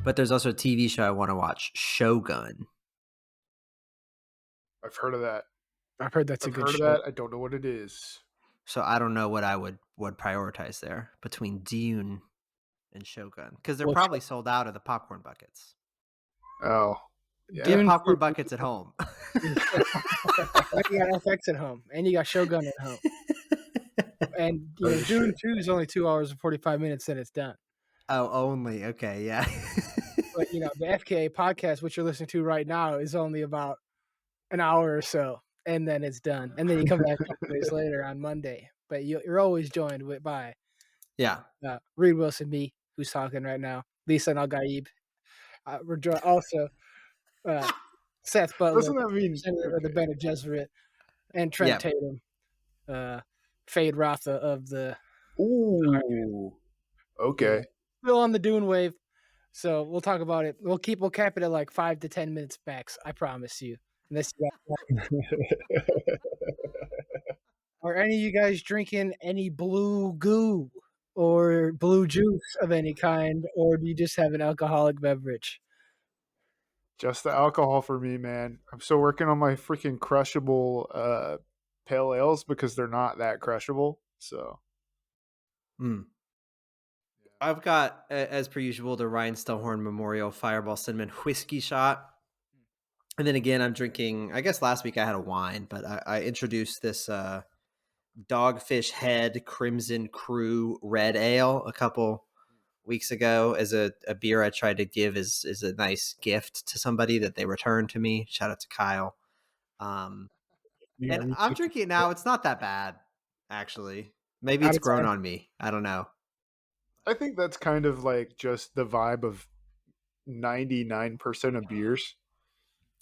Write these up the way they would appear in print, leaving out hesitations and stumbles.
But there's also a TV show I want to watch, Shogun. I've heard of that. I've heard that's a good show. That. I don't know what it is. So I don't know what I would prioritize there between Dune and Shogun, because they're probably sold out of the popcorn buckets. Oh, yeah. Do you have popcorn buckets at home? You got FX at home, and you got Shogun at home. And Dune 2 is only 2 hours and 45 minutes, and it's done. Oh, only. Okay, yeah. But the FKA podcast, which you're listening to right now, is only about an hour or so, and then it's done. And then you come back a couple days later on Monday. But you're always joined by Reed Wilson, me, who's talking right now, Lisa and Al-Gaib. We're joined also Seth Butler, doesn't that mean Senator of the Bene Gesserit, and Trent Tatum, Fade Rotha of the. Ooh, okay. Still on the Dune wave, so we'll talk about it. We'll cap it at like 5 to 10 minutes max. I promise you. Unless you Are any of you guys drinking any blue goo or blue juice of any kind, or do you just have an alcoholic beverage? Just the alcohol for me, man. I'm still working on my freaking crushable pale ales because they're not that crushable. So, I've got, as per usual, the Rhinestone Memorial Fireball Cinnamon Whiskey Shot. And then again, I'm drinking, I guess last week I had a wine, but I introduced this Dogfish Head Crimson Crew Red Ale a couple weeks ago as a beer I tried to give as a nice gift to somebody that they returned to me. Shout out to Kyle. And I'm drinking it now. It's not that bad, actually. Maybe it's grown on me. I don't know. I think that's kind of like just the vibe of 99% of beers.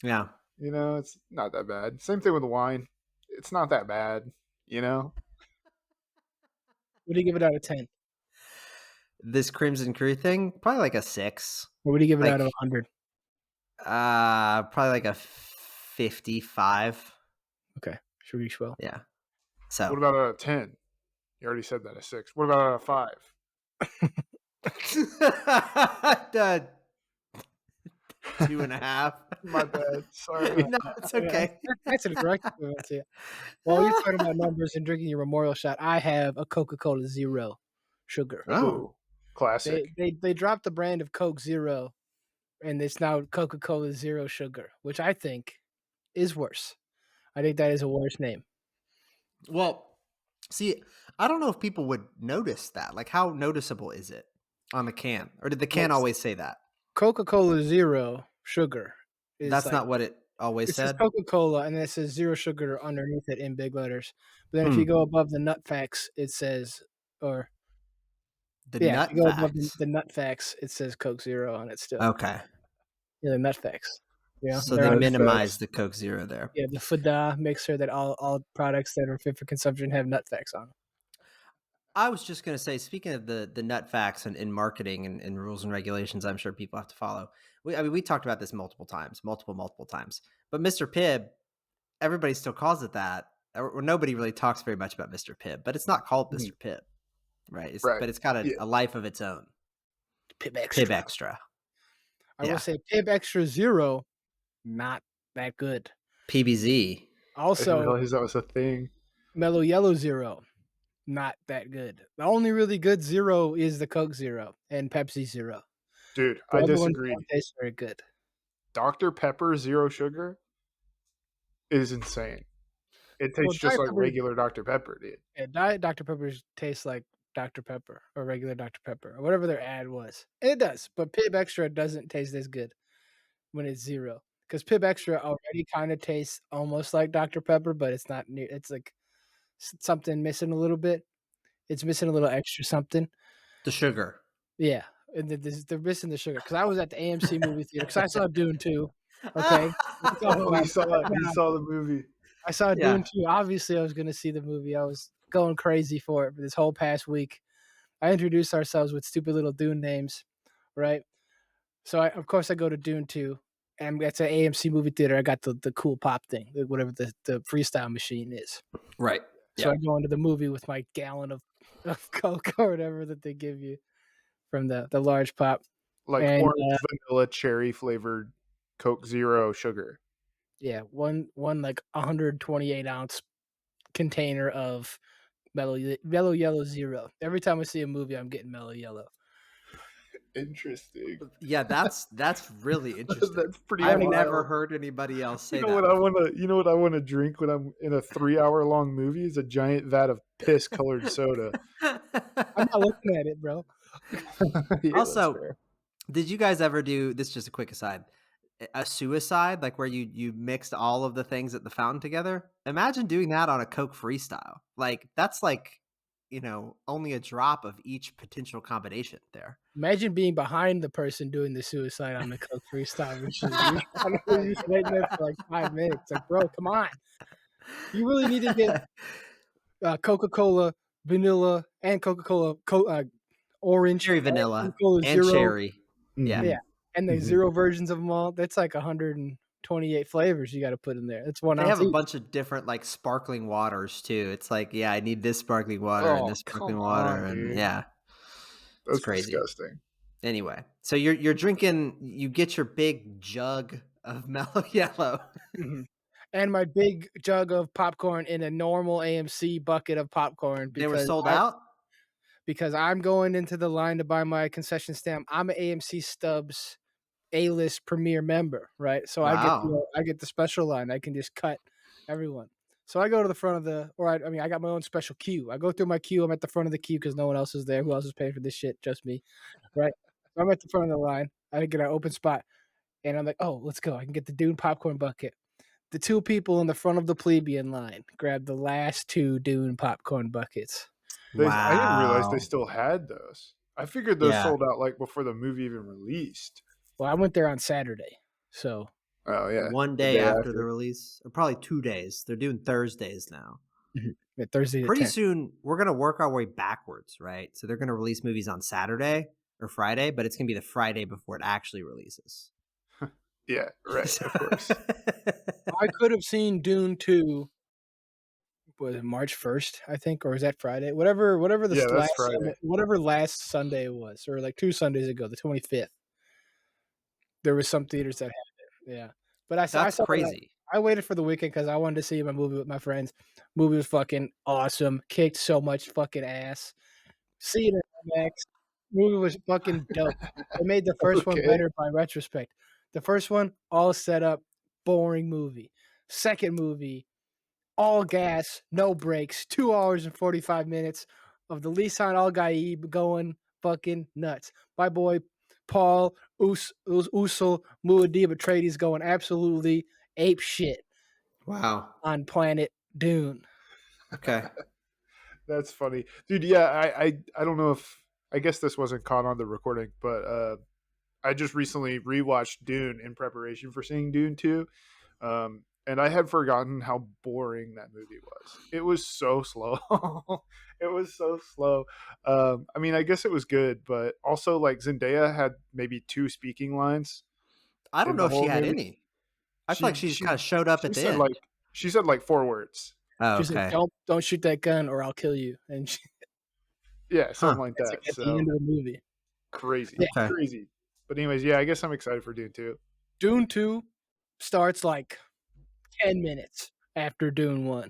Yeah. It's not that bad. Same thing with the wine. It's not that bad, What do you give it out of 10? This Crimson Crew thing, probably like a 6. What do you give it out of 100? Probably like a 55. Okay. Sure you will. Yeah. So what about out of 10? You already said that, a 6. What about out of 5? Done. 2.5. My bad. Sorry. No, it's okay. That's a correct. While you're talking about numbers and drinking your memorial shot, I have a Coca-Cola Zero sugar. Oh, classic. They dropped the brand of Coke Zero, and it's now Coca-Cola Zero Sugar, which I think is worse. I think that is a worse name. Well, see, I don't know if people would notice that. Like, how noticeable is it on the can? Or did the can always say that? Coca-Cola Zero Sugar. That's not what it always said? It says Coca-Cola, and then it says Zero Sugar underneath it in big letters. But then if you go above the nut facts, it says, if you go above the nut facts, it says Coke Zero on it still. Okay. Yeah, the nut facts. Yeah. So they minimize the Coke Zero there. Yeah, the FDA makes sure that all products that are fit for consumption have nut facts on them. I was just going to say, speaking of the nut facts and in marketing and rules and regulations, I'm sure people have to follow. We talked about this multiple times. But Mr. Pibb, everybody still calls it that. Or nobody really talks very much about Mr. Pibb, but it's not called Mr. Pibb, right? But it's got a life of its own. Pibb Extra. I will say Pibb Extra Zero, not that good. PBZ. I Also, didn't realize that was a thing. Mellow Yellow Zero. Not that good. The only really good Zero is the Coke Zero and Pepsi Zero. Dude, I disagree. Don't taste very good. Dr. Pepper Zero Sugar is insane. It tastes just like regular Dr. Pepper, dude. Yeah, Diet Dr. Pepper tastes like Dr. Pepper or regular Dr. Pepper or whatever their ad was. It does, but Pibb Extra doesn't taste as good when it's zero. Because Pibb Extra already kind of tastes almost like Dr. Pepper, but it's not near. It's like something missing a little bit. It's missing a little extra something. The sugar. Yeah. And they're missing the sugar. Because I was at the AMC movie theater. Because I saw Dune 2. Okay. You saw the movie. I saw Dune 2. Obviously, I was going to see the movie. I was going crazy for it for this whole past week. I introduced ourselves with stupid little Dune names, right? So, of course, I go to Dune 2. And it's an AMC movie theater. I got the cool pop thing, whatever the freestyle machine is. Right. So I go into the movie with my gallon of Coke or whatever that they give you from the large pop. like And orange vanilla cherry flavored Coke Zero sugar. yeah, one like 128-ounce container of Mellow Yellow Zero. Every time I see a movie, I'm getting Mellow Yellow. Interesting. Yeah, that's really interesting. That's pretty I've wild. never heard anybody else say You know that. what I want to? You know what I want to drink when I'm in a 3-hour long movie is a giant vat of piss colored soda. I'm not looking at it, bro. Yeah, that's Also, fair. did you guys ever do this? Just a quick aside, a suicide, like where you mixed all of the things at the fountain together. Imagine doing that on a Coke Freestyle. Like that's like, only a drop of each potential combination there. Imagine being behind the person doing the suicide on the Coke freestyle machine. You're just waiting there for like 5 minutes. Like, bro, come on. You really need to get Coca-Cola vanilla and Coca-Cola orange, Cherry and vanilla Coca-Cola and Zero. cherry. Yeah. Yeah, and the zero versions of them all. That's like 128 flavors you got to put in there. That's 1 They ounce have a each. bunch of different like sparkling waters too. It's like, yeah, I need this sparkling water and Oh, this sparkling come water, on, and dude. yeah, it's That's crazy. disgusting. Anyway, so you're drinking. You get your big jug of Mellow Yellow. And my big jug of popcorn in a normal AMC bucket of popcorn They were sold out. because I'm going into the line to buy my concession stand. I'm an AMC Stubs A-list premier member, right? So I Wow. get the special line. I can just cut everyone. So I go to the front of I got my own special queue. I go through my queue. I'm at the front of the queue because no one else is there. Who else is paying for this shit? Just me, right? So I'm at the front of the line. I get an open spot, and I'm like, oh, let's go. I can get the Dune popcorn bucket. The two people in the front of the plebeian line grab the last 2 Dune popcorn buckets. I didn't realize they Wow. still had those. I figured those Yeah. sold out like before the movie even released. Well, I went there on Saturday, so Oh yeah, One the day day after the after. release, or probably 2 days. They're doing Thursdays now. Thursday the Pretty 10th. soon, we're gonna work our way backwards, right? So they're gonna release movies on Saturday or Friday, but it's gonna be the Friday before it actually releases. Yeah, right. Of course. I could have seen Dune 2 was it March 1st, I think, or is that Friday? Whatever the Yeah, that's last Friday. whatever last Sunday it was, or like 2 Sundays ago, the 25th. There was some theaters that had it. Yeah. But I That's saw that. crazy. I waited for the weekend because I wanted to see my movie with my friends. Movie was fucking awesome. Kicked so much fucking ass. See it in IMAX. Movie was fucking dope. They made the first one Okay. better by retrospect. The first one, all set up, boring movie. Second movie, all gas, no brakes, 2 hours and 45 minutes of the Lisan Al Gaib going fucking nuts. My boy Paul Usul Muad'Dib Atreides going absolutely ape shit Wow. on planet Dune. Okay. That's funny, dude. Yeah, I don't know if I guess this wasn't caught on the recording, but I just recently rewatched Dune in preparation for seeing Dune 2. And I had forgotten how boring that movie was. It was so slow. It was so slow. I mean, I guess it was good, but also like Zendaya had maybe 2 speaking lines I don't in know the if she whole had movie. any. I feel like she just kind of showed up She at the said end. like 4 words. Oh, She's okay. like, don't shoot that gun or I'll kill you. And Yeah, something Huh. like that's that. like at the So end of the movie. crazy, Yeah. Okay. crazy. But anyways, yeah, I guess I'm excited for Dune 2. Dune 2 starts like 10 minutes after Dune 1.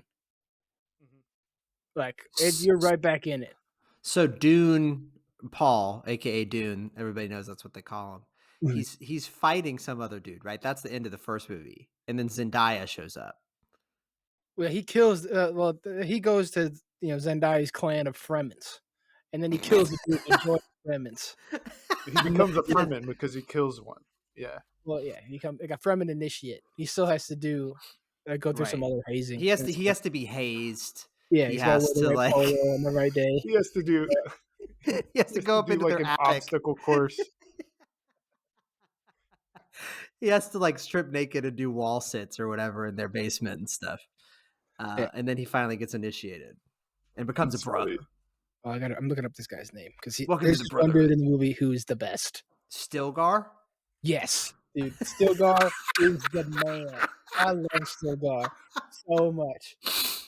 Like you're right back in it. So Dune Paul, aka Dune, everybody knows that's what they call him. Mhm. He's fighting some other dude, right? That's the end of the first movie, and then Zendaya shows up. Well, he kills. He goes to Zendaya's clan of Fremens, and then he kills the dude and joins the Fremens. He becomes a Fremen because he kills one. Yeah. Well, yeah, he like a Fremen initiate. He still has to go through some Right. other hazing. He has and to. He stuff. has to be hazed. Yeah, He he's got to has wear the to right like. polo on the right day. He has to do He has to go up into like their an attic. obstacle course. He has to like strip naked and do wall sits or whatever in their basement and stuff. Yeah. And then he finally gets initiated and becomes a That's brother. funny. Oh, I'm looking up this guy's name because Welcome to there's the just one Brotherhood. dude in the movie who's the best. Stilgar? Yes, dude, Stilgar is the man. I love Stilgar so much.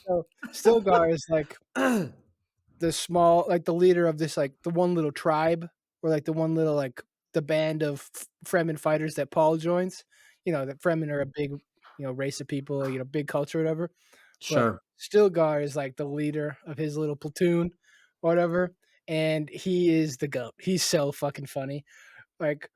So Stilgar is like the small, like the leader of this, like the one little tribe, or like the one little like the band of Fremen fighters that Paul joins. That Fremen are a big, race of people, big culture, or whatever. But Sure. Stilgar is like the leader of his little platoon, or whatever, and he is the goat. He's so fucking funny. Like,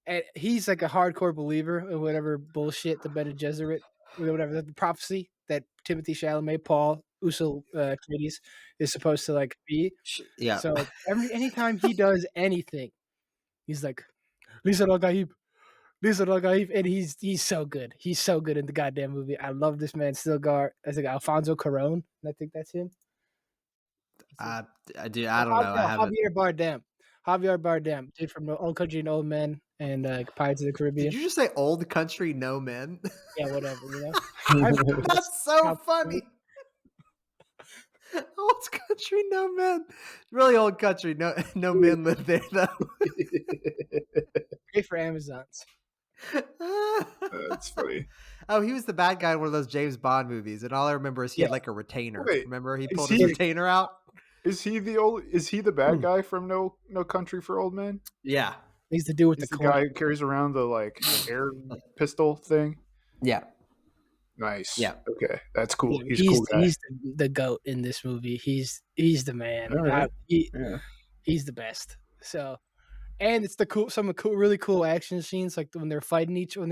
and he's like a hardcore believer of whatever bullshit the Bene Gesserit, whatever the prophecy that Timothy Chalamet, Paul Usul Atreides is supposed to like be. Yeah. So anytime he does anything, he's like, Lisa Al Gaib, Lisa Al Gaib, and he's so good. He's so good in the goddamn movie. I love this man, Stilgar. I think Alfonso Cuarón. I think that's him. Dude, I don't know. I haven't. Javier Bardem, dude from Old Country and Old Men and Pirates of the Caribbean. Did you just say Old Country No Men? Yeah, whatever. That's so funny. Old Country No Men. Really old country. No men live there though. Great for Amazons. That's funny. Oh, he was the bad guy in one of those James Bond movies, and all I remember is he had like a retainer. Wait, remember, he pulled his retainer out. Is he the bad guy from No Country for Old Men? Yeah, he's the dude with the guy who carries around the like air pistol thing. Yeah. Nice. Yeah. Okay, that's cool. Yeah, he's a cool guy. He's the goat in this movie. He's the man. Right. He's the best. So, and it's really cool action scenes, like when they're fighting when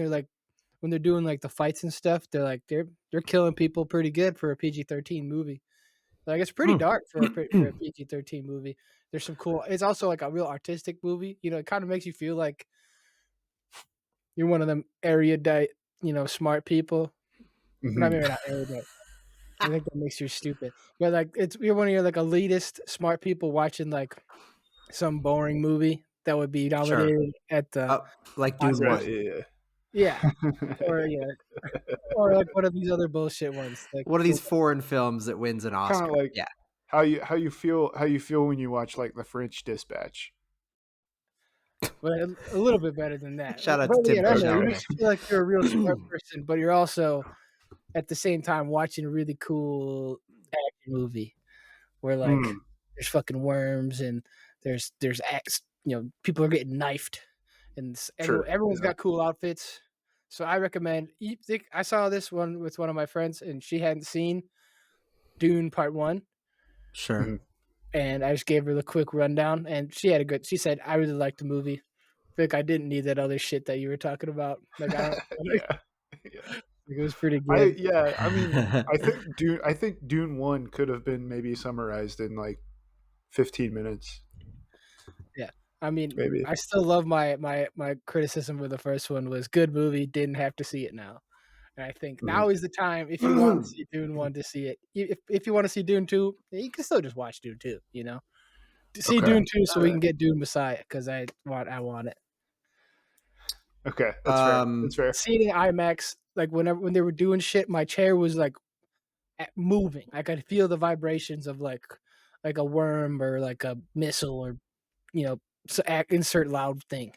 they're doing like the fights and stuff. They're like they're killing people pretty good for a PG-13 movie. Like it's pretty dark for a PG-13 movie. There's some cool. It's also like a real artistic movie. It kind of makes you feel like you're one of them erudite, smart people. Mm-hmm. I mean, not erudite. I think that makes you stupid. But like you're one of your like elitist smart people watching like some boring movie that would be nominated at the like Dune 1. Yeah. Or like one of these other bullshit ones. Like one of these foreign films that wins an Oscar. Kind of like how you feel when you watch like The French Dispatch. But a little bit better than that. Shout out to Tim. You makes you feel like you're a real smart person, but you're also at the same time watching a really cool action movie where like there's fucking worms and there's people are getting knifed and everyone's got cool outfits. So I recommend. I saw this one with one of my friends and she hadn't seen Dune Part 1. Sure. Mm-hmm. And I just gave her the quick rundown and she said, I really liked the movie. Vic, I didn't need that other shit that you were talking about. Like, I don't, it was pretty good. I think Dune 1 could have been maybe summarized in like 15 minutes. Yeah. I mean, maybe. I still love my criticism for the first one was good movie, didn't have to see it now. And I think now is the time if you want to see Dune 1 to see it. If you want to see Dune 2, you can still just watch Dune 2, See Dune 2 so we can get Dune Messiah because I want it. Okay, that's fair. Seeing in IMAX, like when they were doing shit, my chair was like moving. I could feel the vibrations of like a worm or like a missile or insert loud thing.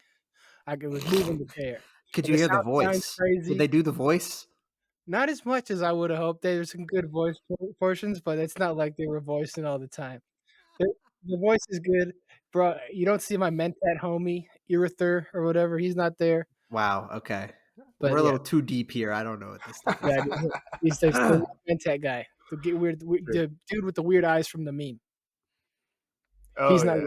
It was moving the chair. Could you hear the voice? Did they do the voice? Not as much as I would have hoped. There's some good voice portions, but it's not like they were voicing all the time. The voice is good, bro. You don't see my Mentat homie, Irither or whatever. He's not there. Wow. Okay. But we're a little too deep here. I don't know what this stuff is. He's the Mentat guy. The dude with the weird eyes from the meme. Oh, he's not.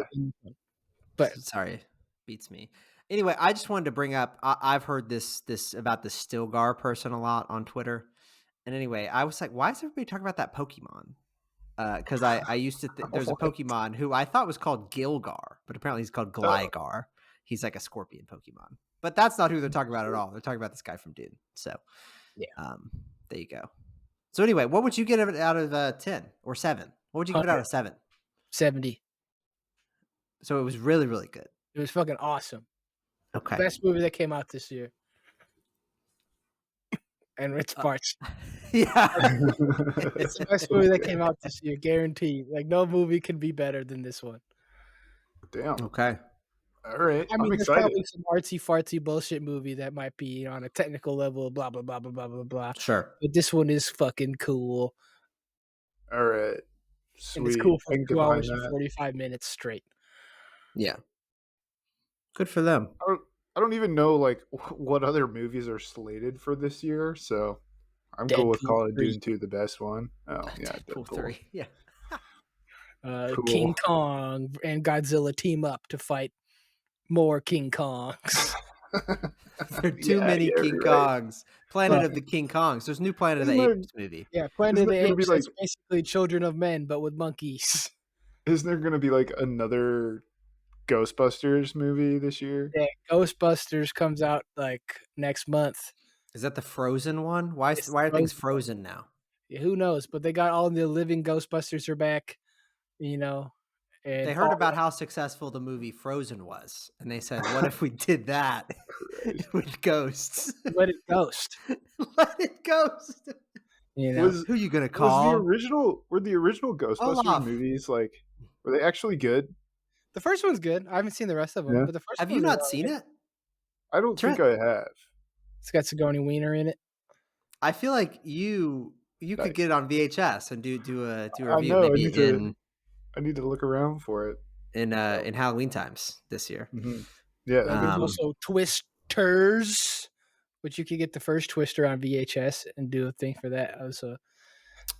But sorry, beats me. Anyway, I just wanted to bring up. I've heard this about the Stilgar person a lot on Twitter, and anyway, I was like, why is everybody talking about that Pokemon? Because I used to there's a Pokemon who I thought was called Gilgar, but apparently he's called Gligar. He's like a scorpion Pokemon, but that's not who they're talking about at all. They're talking about this guy from Dune. So, there you go. So anyway, what would you get out of 10 or 7? What would you give it out of 7? 70. So it was really, really good. It was fucking awesome. Okay. Best movie that came out this year. And its parts. Yeah. It's the best movie that came out this year, guaranteed. Like no movie can be better than this one. Damn. Okay. All right. I mean, I'm there's excited. probably some artsy fartsy bullshit movie that might be on a technical level, blah blah blah blah blah blah blah. Sure. But this one is fucking cool. All right. Sweet. And it's cool for 2 hours and 45 minutes straight. Yeah. Good for them. I don't even know like what other movies are slated for this year, so I'm cool with Deadpool calling 3. Dune 2 the best one. Oh yeah, Deadpool Deadpool. 3. Yeah. Cool. King Kong and Godzilla team up to fight more King Kongs. There are too many King you're right. Kongs. Planet of the King Kongs. There's a new Planet of the Isn't there, Apes movie. Yeah, Planet isn't of the there gonna be Apes like is basically Children of Men, but with monkeys. isn't there gonna be like another Ghostbusters movie this year? Yeah, Ghostbusters comes out like next month. Is that the Frozen one? Why It's are things Frozen. frozen now? Yeah, who knows? But they got all the living Ghostbusters are back, you know. And They heard about how successful the movie Frozen was, and they said, "What if we did that with ghosts? Let It Ghost. Let it ghost." You know, Was Who you gonna was call? were the original Ghostbusters Olaf. movies like were they actually good? the first one's good. I haven't seen the rest of them, Yeah. but the first Have one you was not alright. seen it? I don't Trent. think I have. It's got Sigourney Weaver in it. I feel like you could Nice. get it on VHS and do a I review know. maybe I need to look around for it. in Halloween times this year. Mm-hmm. Yeah, that'd be There's cool. also Twisters, which you could get the first Twister on VHS and do a thing for that. Also,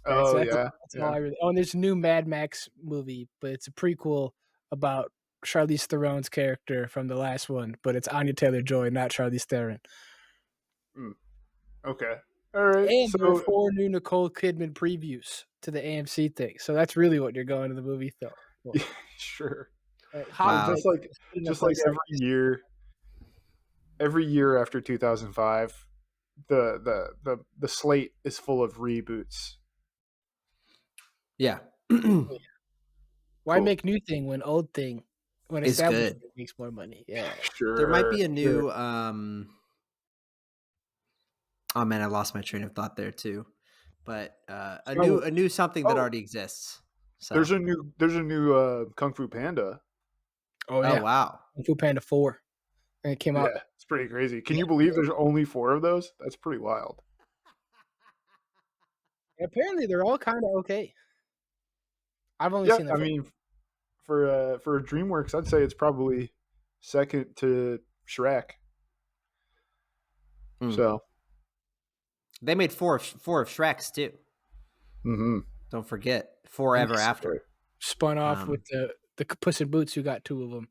Oh that's yeah, all I really. Oh, and there's a new Mad Max movie, but it's a prequel about Charlize Theron's character from the last one, but it's Anya Taylor-Joy, not Charlize Theron. Okay. All right. And there are So 4 new Nicole Kidman previews to the AMC thing, so that's really what you're going to the movie for. yeah, sure. Wow. Just like every year after 2005, the slate is full of reboots. Yeah. Why Cool. make new thing when old thing when It's established good. thing makes more money? Yeah. Sure. There might be a new sure. oh man, I lost my train of thought there too. But a Oh. new something that Oh. already exists. So There's a new Kung Fu Panda. Oh oh yeah. wow. Kung Fu Panda 4. And it came out. Yeah, it's pretty crazy. Can you believe there's only 4 of those? That's pretty wild. Apparently they're all kind of okay. I've only Yeah, seen the I first. mean, for DreamWorks, I'd say it's probably second to Shrek. Mm. So, They made four of Shreks too. mm-hmm. Don't forget, Forever Yes. After. Spun off with the Puss in Boots, who got 2 of them.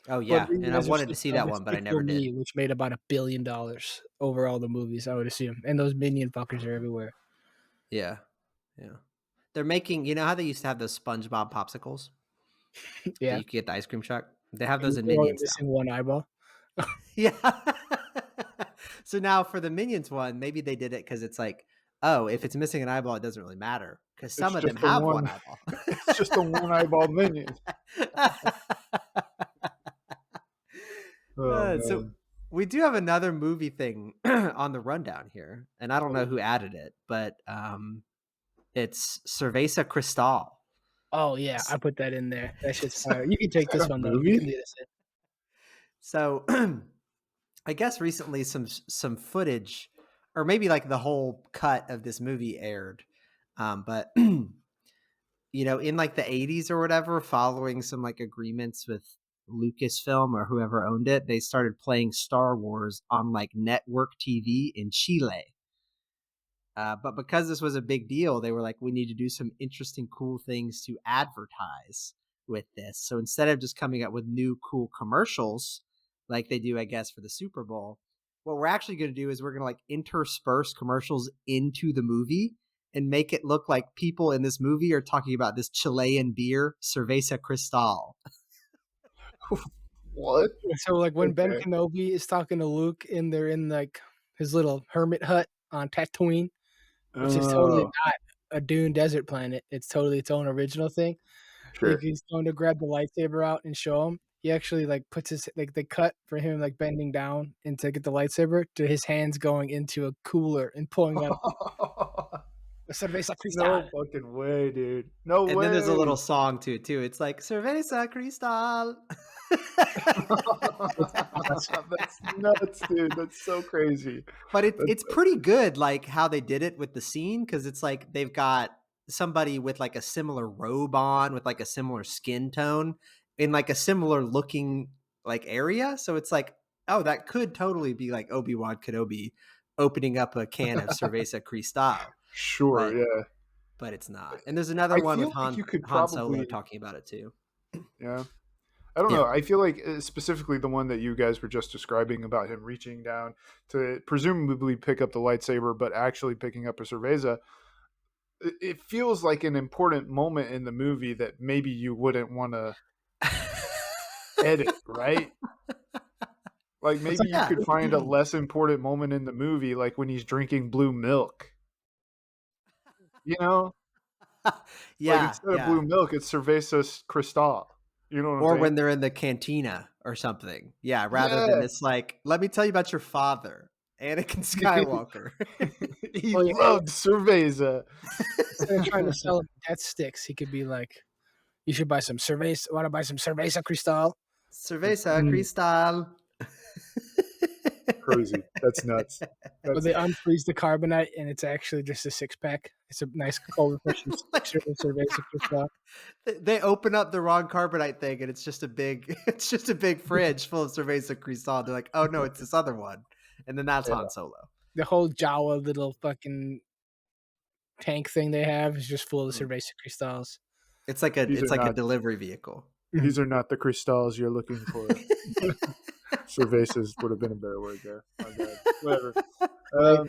Oh yeah, But and I wanted to see that one, but I never did. Which made about $1 billion over all the movies, I would assume. And those minion fuckers are everywhere. Yeah, yeah. They're making. You know how they used to have those SpongeBob popsicles? Yeah. That you could get the ice cream truck. They have those in They're only Minions missing now. one eyeball. Yeah. So now for the Minions one, maybe they did it because it's like, oh, if it's missing an eyeball, it doesn't really matter because some of them just the have one. one eyeball. It's just a one-eyeball minion. So we do have another movie thing on the rundown here, and I don't know who added it, but it's Cervesa Cristal. Oh yeah, I put that in there. That shit's fire. You can take this one though. movie? You can do this. So I guess recently some footage, or maybe like the whole cut of this movie aired, but you know, in like the 80s or whatever, following some like agreements with Lucasfilm or whoever owned it, they started playing Star Wars on like network TV in Chile. But because this was a big deal, they were like, we need to do some interesting, cool things to advertise with this. So instead of just coming up with new, cool commercials like they do, I guess, for the Super Bowl, what we're actually going to do is we're going to like intersperse commercials into the movie and make it look like people in this movie are talking about this Chilean beer, Cervesa Cristal. What? So like when Ben Okay. Kenobi is talking to Luke and they're in like his little hermit hut on Tatooine, which is totally not a dune desert planet. It's totally its own original thing. Sure. Like he's going to grab the lightsaber out and show him. He actually like puts his like they cut for him like bending down and to get the lightsaber to his hands going into a cooler and pulling out a Cerveza Cristal. No fucking way, dude. No way. And then there's a little song to it too. It's like Cerveza Cristal. That's nuts, dude. That's so crazy. But it's pretty good, like how they did it with the scene, because it's like they've got somebody with like a similar robe on, with like a similar skin tone, in like a similar looking like area. So it's like, oh, that could totally be like Obi-Wan Kenobi opening up a can of Cerveza Cristal, Sure, but yeah. it's not. And there's another I one with feel like you could Han Solo probably, talking about it too. yeah. I don't Yeah. know. I feel like specifically the one that you guys were just describing about him reaching down to presumably pick up the lightsaber, but actually picking up a cerveza. It feels like an important moment in the movie that maybe you wouldn't want to edit, right? Like It's maybe like you Yeah. could find a less important moment in the movie, like when he's drinking blue milk. You know, like Yeah, instead of blue yeah. milk, it's Cerveza Cristal. You know what I'm Or saying? when they're in the cantina or something. Yeah, rather than Yeah, it's like, let me tell you about your father, Anakin Skywalker. he well, yeah, loved Cerveza. instead of trying to sell him death sticks, he could be like, "You should buy some cerveza. Want to buy some cerveza cristal?" Cerveza Mm, Cristal. crazy. That's nuts. Or That's they unfreeze the carbonite and it's actually just a six pack. It's a nice cold refreshing Like, sixer of cerveza cristal. they open up the wrong carbonite thing and it's just a big it's just a big fridge full of Cerveza Cristal. They're like, oh no, it's this other one. And then that's Han yeah. Solo. The whole Jawa little fucking tank thing they have is just full of Mm. cerveza cristals. These It's are like a not delivery vehicle. these are not the crystals you're looking for. Cervezas would have been a better word there. My bad. Whatever. Right? Um,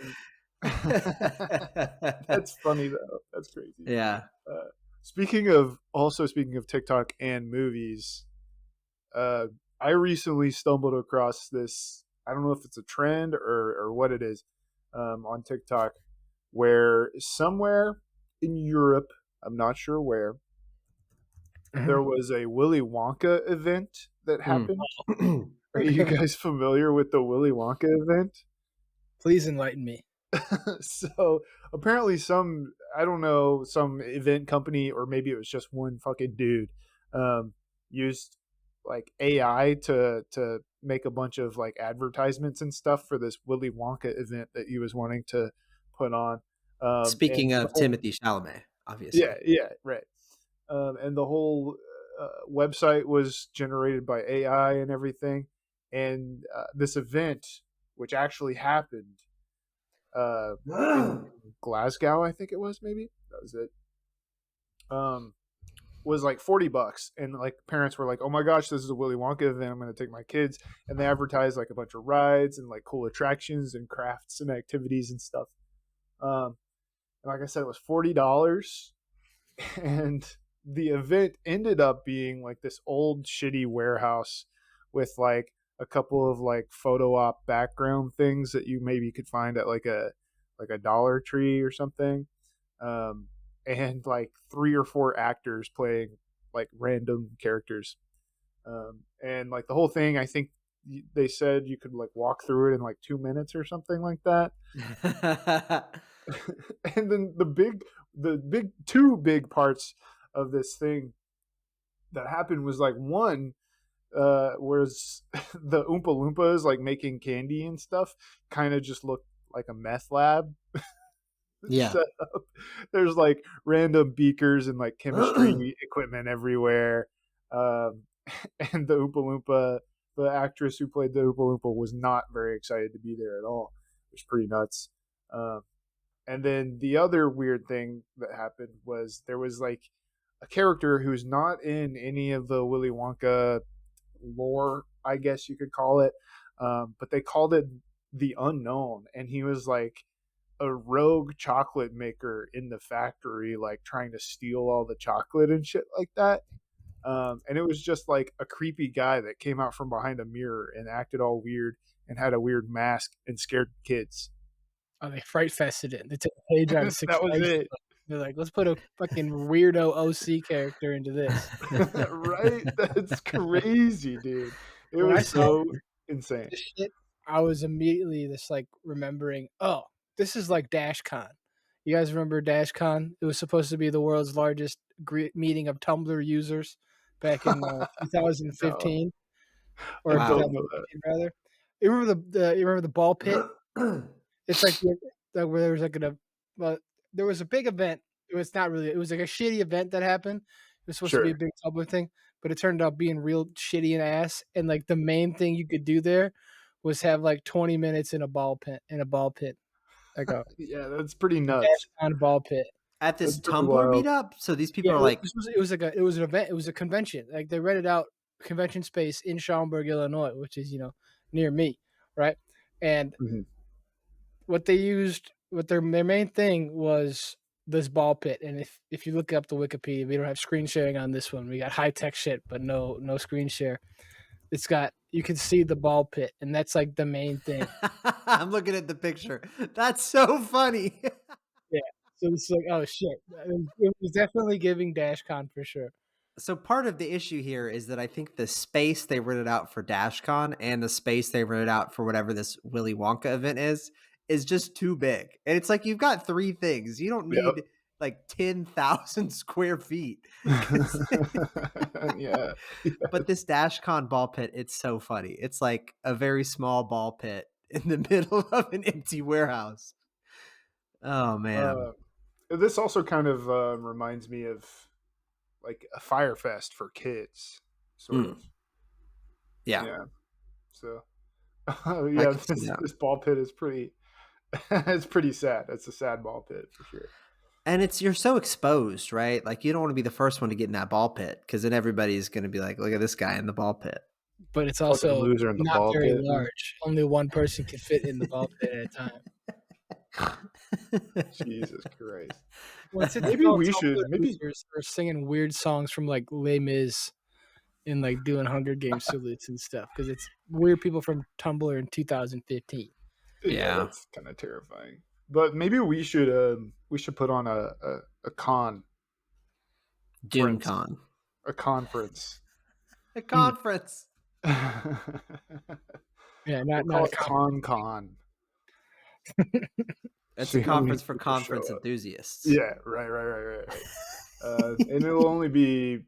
that's funny though. That's crazy. Yeah. Uh, speaking of TikTok and movies, uh, I recently stumbled across this. I don't know if it's a trend or what it is on TikTok, where somewhere in Europe, I'm not sure where, there was a Willy Wonka event that happened. Mm. Are you guys familiar with the Willy Wonka event? Please enlighten me. So apparently I don't know, some event company, or maybe it was just one fucking dude, um, used like AI to make a bunch of like advertisements and stuff for this Willy Wonka event that he was wanting to put on. Speaking And the of whole, Timothy Chalamet, yeah, obviously. yeah, right. And the whole website was generated by AI and everything. And this event, which actually happened uh, in Glasgow, I think it was, maybe that was it. Um, was like $40, and like parents were like, "Oh my gosh, this is a Willy Wonka event! I'm going to take my kids." And they advertised like a bunch of rides and like cool attractions and crafts and activities and stuff. And like I said, it was $40, and the event ended up being like this old shitty warehouse with like a couple of like photo op background things that you maybe could find at like a Dollar Tree or something, and like three or four actors playing like random characters, and like the whole thing, I think they said you could like walk through it in like 2 minutes or something like that. And then the big two big parts of this thing that happened was like one, whereas the Oompa Loompas like making candy and stuff kind of just looked like a meth lab Yeah. set up. There's like random beakers and like chemistry equipment everywhere. Um, and the Oompa Loompa, the actress who played the Oompa Loompa, was not very excited to be there at all. It was pretty nuts. Um, and then the other weird thing that happened was there was like a character who's not in any of the Willy Wonka lore, I guess you could call it. But they called it the Unknown, and he was like a rogue chocolate maker in the factory, like trying to steal all the chocolate and shit like that. And it was just like a creepy guy that came out from behind a mirror and acted all weird and had a weird mask and scared kids. Oh, they fright fested it. They took a page out of Six That was Flags. it. They're like, let's put a fucking weirdo OC character into this. Right? That's crazy, dude. It When I was saw so insane. this shit, I was immediately just like remembering, oh, this is like DashCon. You guys remember DashCon? It was supposed to be the world's largest meeting of Tumblr users back in No, 2015 I or Wow. don't know that. 2015 rather. You remember the ball pit? It's like where there was like well, there was a big event. It was not really. It was like a shitty event that happened. It was supposed to be a Sure. big Tumblr thing, but it turned out being real shitty and ass. And like the main thing you could do there was have like 20 minutes in a ball pit, like a Yeah, that's pretty nuts. on ball pit. At That's this pretty Tumblr wild. meetup, so these people Yeah, are like, it was like it was an event. It was a convention. Like they rented out convention space in Schaumburg, Illinois, which is near me, right? And Mhm. what they used, what their main thing was this ball pit. And if you look up the Wikipedia, we don't have screen sharing on this one. We got high tech shit, but no screen share. It's got, you can see the ball pit, and that's like the main thing. I'm looking at the picture. That's so funny. Yeah. So it's like, oh shit, it was definitely giving DashCon for sure. So part of the issue here is that I think the space they rented out for DashCon and the space they rented out for whatever this Willy Wonka event is just too big. And it's like, you've got 3 things. You don't Yep. need like 10,000 square feet. Yeah. But this DashCon ball pit, it's so funny. It's like a very small ball pit in the middle of an empty warehouse. Oh man. This also kind of reminds me of like a Fire Fest for kids, sort of. Yeah. So, I yeah, can see that. this ball pit is pretty. It's pretty sad. It's a sad ball pit for sure. And you're so exposed, right? Like you don't want to be the first one to get in that ball pit because then everybody's going to be like, look at this guy in the ball pit. But it's Fucking also loser in the not ball very pit. large. Only one person can fit in the ball pit at a time. Jesus Christ. Well, Maybe we should. Maybe are singing weird songs from like Les Mis and like doing Hunger Games salutes and stuff because it's weird people from Tumblr in 2015. Yeah, that's kind of terrifying. But maybe we should put on a con. Dune Con. A conference. A conference. Yeah, not a con. It's a conference for conference enthusiasts. Yeah, right. And it'll only be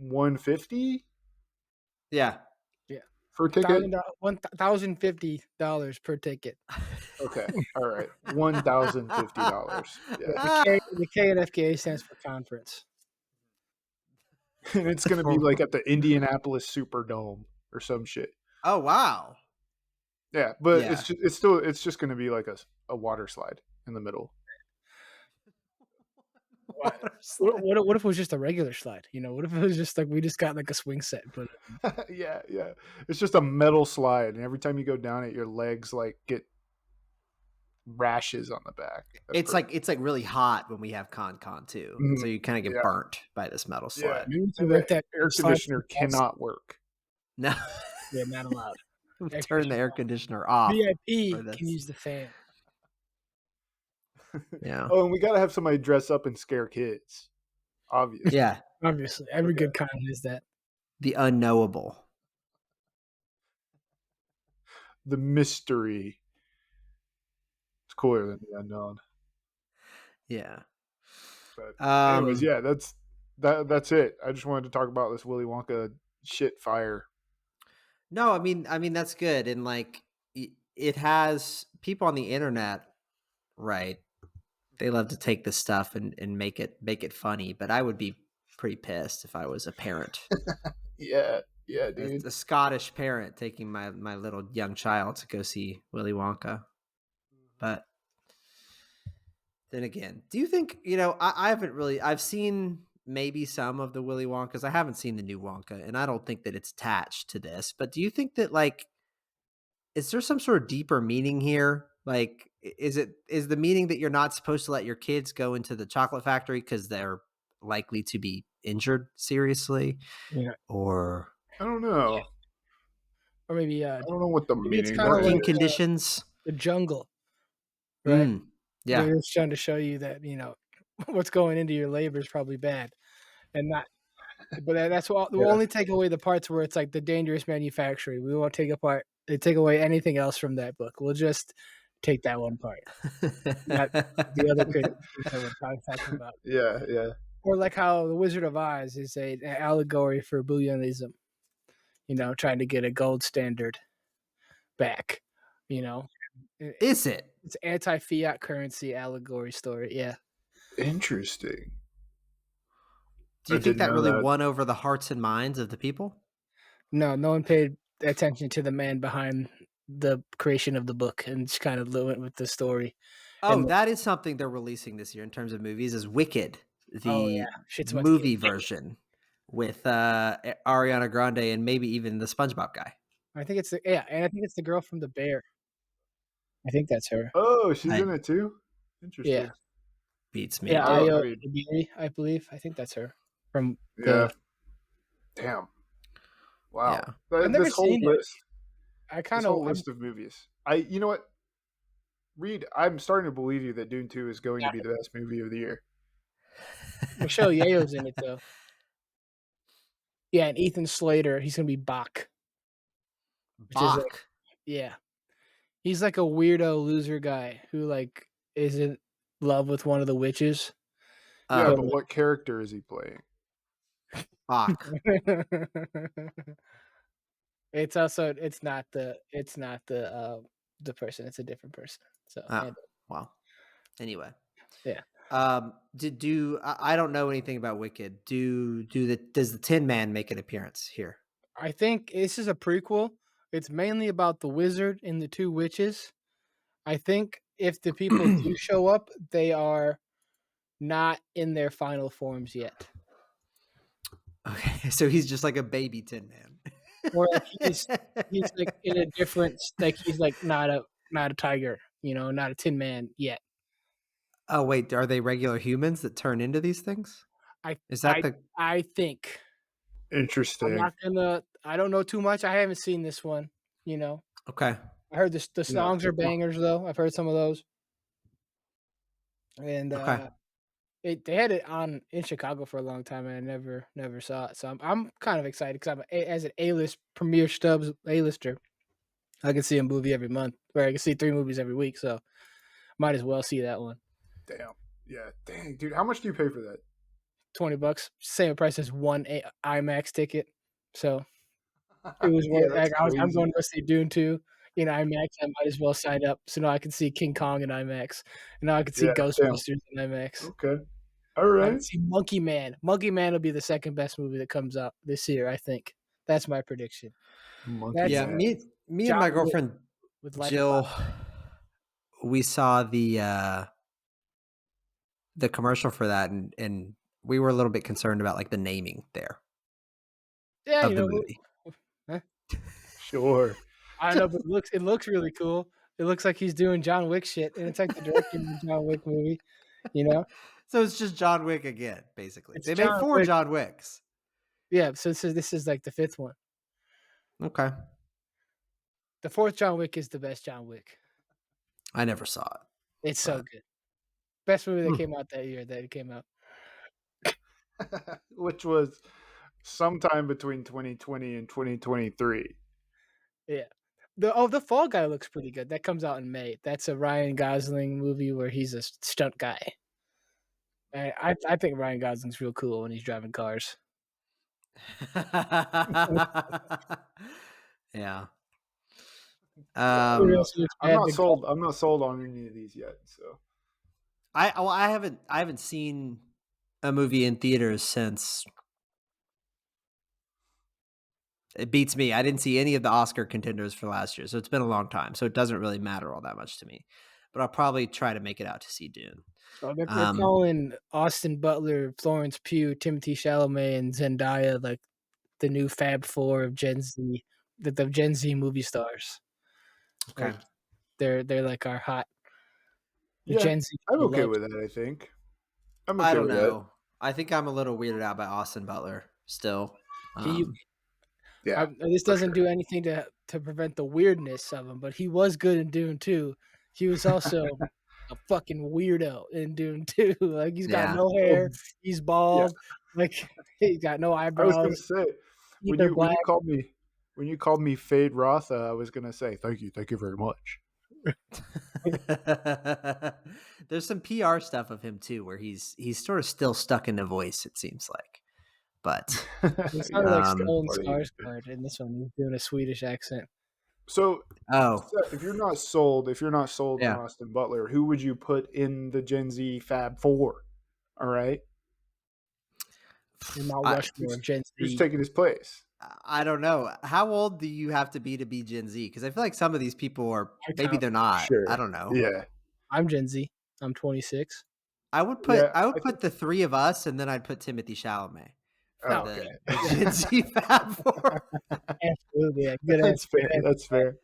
$150. Yeah. For a ticket, $1,050 per ticket. Okay, all right, $1,050. Yeah, the K at FKA stands for conference, and it's gonna be like at the Indianapolis Superdome or some shit. Oh wow! Yeah, but it's just gonna be like a water slide in the middle. What if it was just a regular slide? What if it was just like we just got like a swing set? But yeah, it's just a metal slide, and every time you go down it, your legs like get rashes on the back. It's like really hot when we have con too, so you kind of get burnt by this metal slide. Yeah, that air conditioner cannot work. No, yeah, not allowed. Turn the air conditioner off. VIP can use the fan. Yeah. Oh, and we gotta have somebody dress up and scare kids. Obviously. Yeah. Obviously, every good con is that. The unknowable. The mystery. It's cooler than the unknown. Yeah. But anyways, yeah, that's it. I just wanted to talk about this Willy Wonka shit fire. No, I mean that's good, and like it has people on the internet, right? They love to take this stuff and make it funny, but I would be pretty pissed if I was a parent. Yeah, dude. A Scottish parent taking my little young child to go see Willy Wonka. But then again, do you think, I haven't really, I've seen maybe some of the Willy Wonkas. I haven't seen the new Wonka, and I don't think that it's attached to this. But do you think that, like, is there some sort of deeper meaning here? Like, is the meaning that you're not supposed to let your kids go into the chocolate factory because they're likely to be injured seriously? Yeah. Or I don't know. Or maybe I don't know what the meaning working conditions. The jungle. Right? Yeah. They're just trying to show you that, what's going into your labor is probably bad. And not, but that's what we'll only take away the parts where it's like the dangerous manufacturing. We won't take away anything else from that book. We'll just take that one part. Not the other critics that we're talking about. Yeah. Or like how The Wizard of Oz is an allegory for Bullionism, trying to get a gold standard back, Is it? It's anti-fiat currency allegory story, yeah. Interesting. Do I you think didn't that know really that. won over the hearts and minds of the people? No one paid attention to the man behind the creation of the book and just kind of went with the story. Oh, And that is something they're releasing this year in terms of movies is Wicked, oh the yeah, shit's about to get movie version with Ariana Grande and maybe even the SpongeBob guy. I think it's and I think it's the girl from The Bear. I think that's her. Oh, she's I in it too. Yeah. Interesting. beats me, Yeah, Oh, dude. I Ayo mean, Edebiri, I believe. I think that's her from yeah. the. Damn. Yeah. Wow. I've never This whole seen it. list. I This kind of. whole list of movies. You know what, Reed? I'm starting to believe you that Dune 2 is going to be the best movie of the year. Michelle Yeoh's in it though. Yeah, and Ethan Slater. He's gonna be Bach, which is Bach. yeah. He's like a weirdo loser guy who like is in love with one of the witches. Yeah, Oh, but what character is he playing? Bach. It's also it's not the person. It's a different person. So Oh, and well. Anyway. yeah. I don't know anything about Wicked. Does the Tin Man make an appearance here? I think this is a prequel. It's mainly about the wizard and the two witches. I think if the people do show up, they are not in their final forms yet. Okay, so he's just like a baby Tin Man. Or like he's like in a different like he's like not a tiger, not a tin man yet. Oh wait, are they regular humans that turn into these things? I Is that I the I think. Interesting. I don't know too much. I haven't seen this one, you know. okay? I heard the Yeah. songs are bangers though. I've heard some of those. And Okay. they had it on in Chicago for a long time, and I never saw it. So I'm kind of excited because as an A-list Premier Stubbs A-lister, I can see a movie every month, or I can see 3 movies every week. So might as well see that one. Damn. Yeah. Dang, dude. How much do you pay for that? $20, same price as one IMAX ticket. So it was Yeah, worth. that's I'm crazy. going to go see Dune 2 in IMAX. I might as well sign up so now I can see King Kong in IMAX, and now I can see Yeah. Damn. Ghostbusters in IMAX. Okay. All I right. can see Monkey Man. Monkey Man will be the second best movie that comes out this year. I think that's my prediction. Monkey That's Yeah, Man. me and John my Wick girlfriend with Life of Jill, we saw the commercial for that, and we were a little bit concerned about like the naming there Yeah, of the movie. huh? Sure. I don't know, but it looks really cool. It looks like he's doing John Wick shit, and it's like the director of the John Wick movie. You know, So it's just John Wick again, basically. it's They made John 4 Wick. John Wicks. Yeah, so this is like the 5th one. Okay, The 4th John Wick is the best John Wick. I never saw it. It's so But good. Best movie that Hmm. came out that year that it came out. Which was sometime between 2020 and 2023. Yeah. The Fall Guy looks pretty good. That comes out in May. That's a Ryan Gosling movie where he's a stunt guy. I think Ryan Gosling's real cool when he's driving cars. Yeah. What Yeah, else looks I'm bad? not sold. I'm not sold on any of these yet. So I haven't seen a movie in theaters since it beats me. I didn't see any of the Oscar contenders for last year, so it's been a long time. So it doesn't really matter all that much to me. But I'll probably try to make it out to see Dune. Oh, they're Um, calling Austin Butler, Florence Pugh, Timothy Chalamet, and Zendaya like the new Fab Four of Gen Z, the Gen Z movie stars. okay. Like they're like our hot the yeah, Gen Z I'm people okay love. with that. I think I'm I okay don't with that. know. I think I'm a little weirded out by Austin Butler still. He Yeah, this for doesn't sure. do anything to prevent the weirdness of him, but he was good in Dune 2. He was also a fucking weirdo in Dune 2. Like he's got Yeah. no hair, Well, he's yeah, bald, like he's got no I was gonna eyebrows, say teeth are when black. you called me Fade Rotha, I was gonna say thank you very much. There's some PR stuff of him too, where he's sort of still stuck in the voice. It seems like, but He sounded like Yeah, um, Stellan funny. Skarsgård in this one. He's doing a Swedish accent. So oh Seth, if you're not sold on yeah, Austin Butler, who would you put in the Gen Z Fab Four? All right. in Mount I Rushmore of Gen Who's Z? taking his place? I don't know. How old do you have to be Gen Z? Because I feel like some of these people are maybe they're not. I Sure. don't know. Yeah. I'm Gen Z. I'm 26. I would Yeah. I put think. the three of us, and then I'd put Timothy Chalamet for Oh, No, okay. the yeah, Gen Z Fab Four. absolutely. Yeah, good That's answer. fair. That's fair.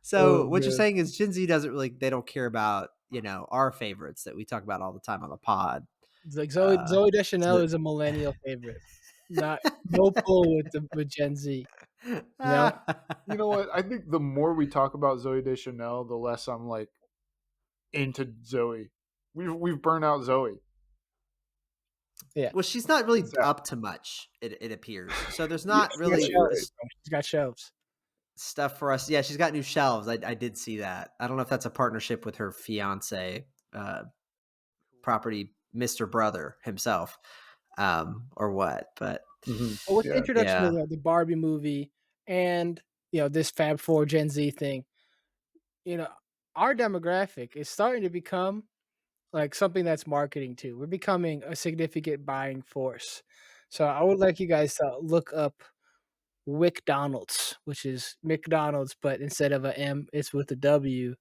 So Oh what you're man. saying is Gen Z doesn't really they don't care about our favorites that we talk about all the time on the pod. It's like Uh, Zoe Deschanel so is a millennial favorite. Not no pull with Gen Z. You know? You know what? I think the more we talk about Zoe Deschanel, the less I'm like into Zoe. We've burned out Zoe. Yeah. well, she's not really It's sad. up to much. It appears so. There's Yeah, not She's got really right. shelves. She's got shelves. stuff for us. Yeah, she's got new shelves. I did see that. I don't know if that's a partnership with her fiance, property Mr. Brother himself, or what. But But with the Yeah. introduction yeah, of the Barbie movie and this Fab Four Gen Z thing, our demographic is starting to become like something that's marketing too. We're becoming a significant buying force. So I would like you guys to look up Wcdonalds, which is McDonald's, but instead of a M, it's with a W.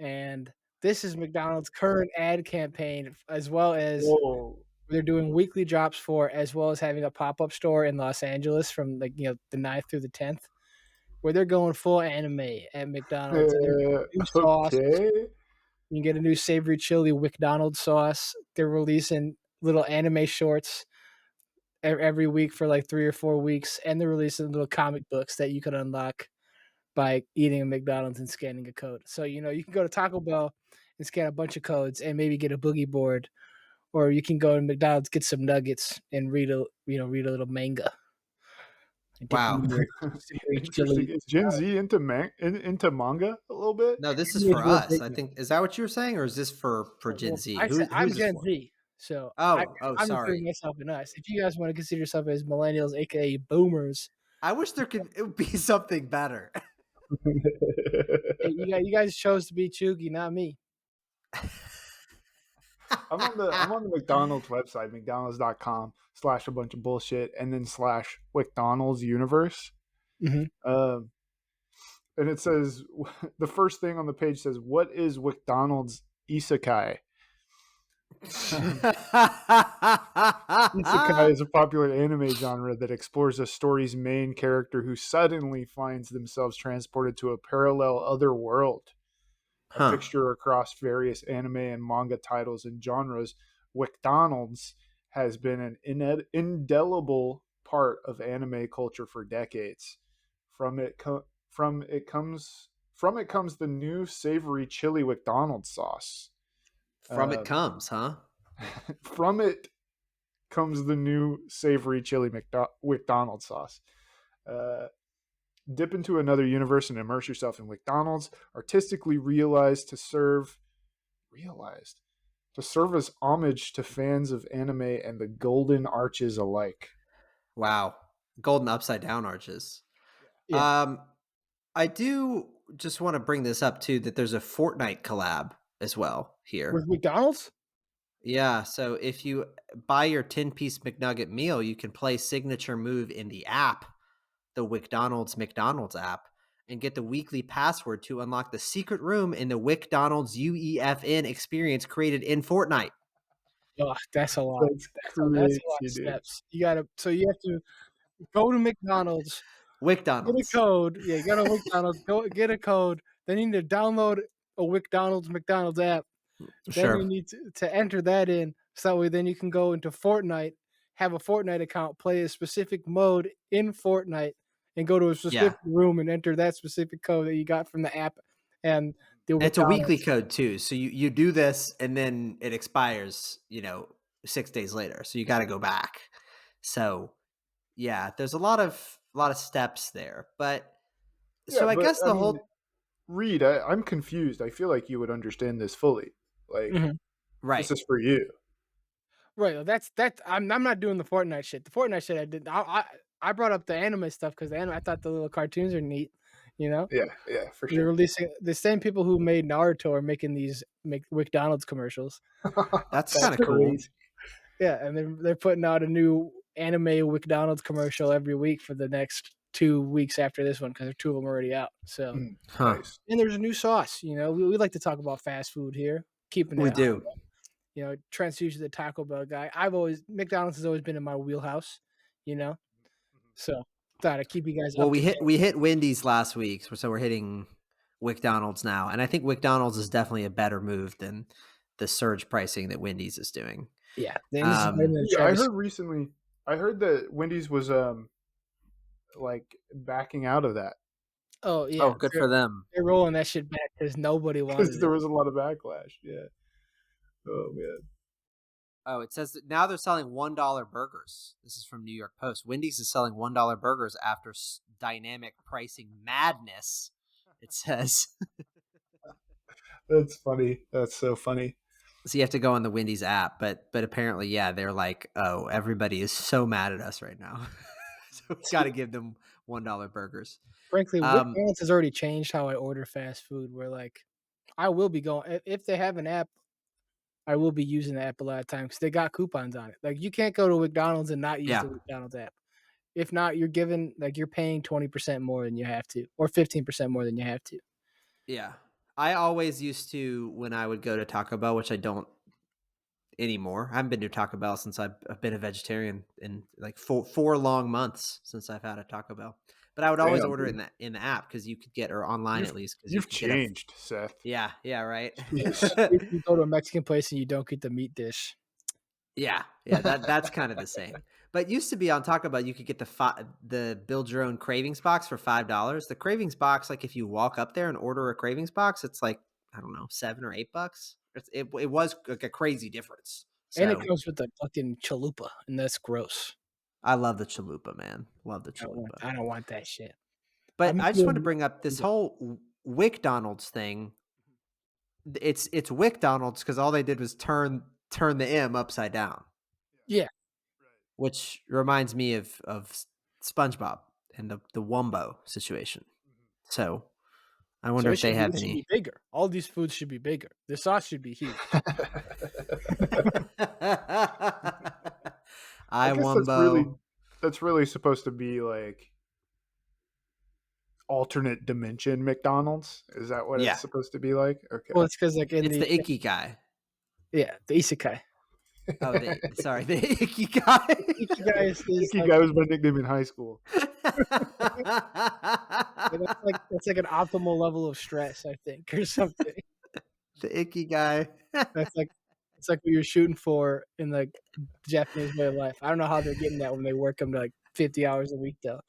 And this is McDonald's current ad campaign, as well as Whoa. they're doing weekly drops for, as well as having a pop up store in Los Angeles from the 9th through the 10th, where they're going full anime at McDonald's. And new sauce. Okay. You can get a new savory chili Wcdonald's sauce. They're releasing little anime shorts every week for like 3 or 4 weeks, and they're releasing little comic books that you could unlock by eating a McDonald's and scanning a code. So you can go to Taco Bell and scan a bunch of codes and maybe get a boogie board, or you can go to McDonald's, get some nuggets, and read a little manga. And dip wow. in your savory Interesting. chili. Is Gen Z into manga a little bit? No, this is Here's for real us. I greatness. think is that what you were saying, or is this for Gen Well, Z? I said Who I'm is this Gen for? Z, so Oh, I'm including sorry. myself in us. If you guys want to consider yourself as millennials, aka boomers, I wish it would be something better. hey, you guys chose to be Chugi, not me. I'm on the McDonald's website, mcdonalds.com/a bunch of bullshit, and then /WcDonald's universe. Mhm. And it says the first thing on the page says, "What is McDonald's isekai?" Isekai is a popular anime genre that explores a story's main character who suddenly finds themselves transported to a parallel other world. A Huh. fixture across various anime and manga titles and genres, McDonald's has been an indelible part of anime culture for decades. From it comes the new savory chili McDonald's sauce. From it comes, huh? From it comes the new savory chili McDonald's sauce. Dip into another universe and immerse yourself in McDonald's, artistically realized to serve as homage to fans of anime and the golden arches alike. Wow. Golden upside down arches. Yeah, I do just want to bring this up too that there's a Fortnite collab as well here. with McDonald's. Yeah, so if you buy your 10-piece McNugget meal, you can play signature move in the app, the McDonald's app, and get the weekly password to unlock the secret room in the McDonald's UEFN experience created in Fortnite. Oh, that's a lot. That's That's a crazy, lot of dude. steps. You have to go to McDonald's, get a McDonald's. code. Yeah, you go to McDonald's, go get a code. Then you need to download a McDonald's app. Then you Sure. need to enter that in, so that way then you can go into Fortnite, have a Fortnite account, play a specific mode in Fortnite, and go to a Yeah. specific room and enter that specific code that you got from the app and the And it's a weekly McDonald's. code too. So you do this and then it expires, 6 days later. So you got to go back. So yeah, there's a lot of steps there. But Yeah, so I but guess I the mean, whole Reed, I'm confused. I feel like you would understand this fully. Like, Mhm. right. this is for you. Right. That's I'm not doing the Fortnite shit. The Fortnite shit I did. I brought up the anime stuff because I thought the little cartoons are neat. You know, Yeah, for they're sure. releasing the same people who made Naruto are making these McDonald's commercials. That's That's kind of cool. crazy. Yeah, and they're putting out a new anime Wcodonalds commercial every week for the next 2 weeks after this one because 2 of them are already out. So, Huh. Nice. and there's a new sauce. We like to talk about fast food here, keeping We it do. Trent's usually the Taco Bell guy. McDonald's has always been in my wheelhouse, you know. So thought I'd keep you guys Well, up to date. we hit Wendy's last week, so we're hitting WcDonald's now, and I think WcDonald's is definitely a better move than the surge pricing that Wendy's is doing. Yeah, then this is better than Yeah, I Travis. heard recently. I heard that Wendy's was like backing out of that Oh yeah, Oh, good for them. they're rolling that shit back because nobody because wanted there it. was a lot of backlash. Yeah. Oh man. Oh, it says that now they're selling $1 burgers. This is from New York Post. Wendy's is selling $1 burgers after dynamic pricing madness. It says. That's funny. That's so funny. So you have to go on the Wendy's app, but apparently, yeah, they're like, oh, everybody is so mad at us right now, so we got to give them $1 burgers. Frankly, Um, McDonald's has already changed how I order fast food. Where like, I will be going if they have an app. I will be using the app a lot of times because they got coupons on it. Like you can't go to McDonald's and not use Yeah. the McDonald's app. If not, you're paying 20% more than you have to, or 15% more than you have to. Yeah. I always used to when I would go to Taco Bell, which I don't anymore. I haven't been to Taco Bell since I've been a vegetarian in like four long months since I've had a Taco Bell. But I would always Damn, order it dude. in the app because you could get, or online at least, because you You've could get a. changed, Seth. Yeah, right. Jeez. If you go to a Mexican place and you don't get the meat dish. Yeah, that's kind of the same. But it used to be on Taco Bell, you could get the build your own cravings box for $5. The cravings box, like if you walk up there and order a cravings box, it's like I don't know, $7 or $8. It was like a crazy difference. And it So comes with the fucking chalupa, and that's gross. I love the chalupa, man. Love the chalupa. I don't want that shit. But I'm I just wanted to doing- bring up this whole WcDonald's thing. It's WcDonald's because all they did was turn the M upside down, Yeah, which reminds me of SpongeBob and the Wumbo situation. So I wonder if they have it should any. be bigger. All these foods should be bigger. The sauce should be huge. I guess Wumbo. that's really supposed to be like alternate dimension McDonald's. Is that what Yeah. it's supposed to be like? Okay. Well, it's because like in It's the icky guy. the isekai. Oh, the icky guy. Isekai is Icky like, guy was my nickname in high school. that's like an optimal level of stress, I think, or something. The icky guy. That's like it's like what you're shooting for in like Japanese way of life. I don't know how they're getting that when they work them to like 50 hours a week though.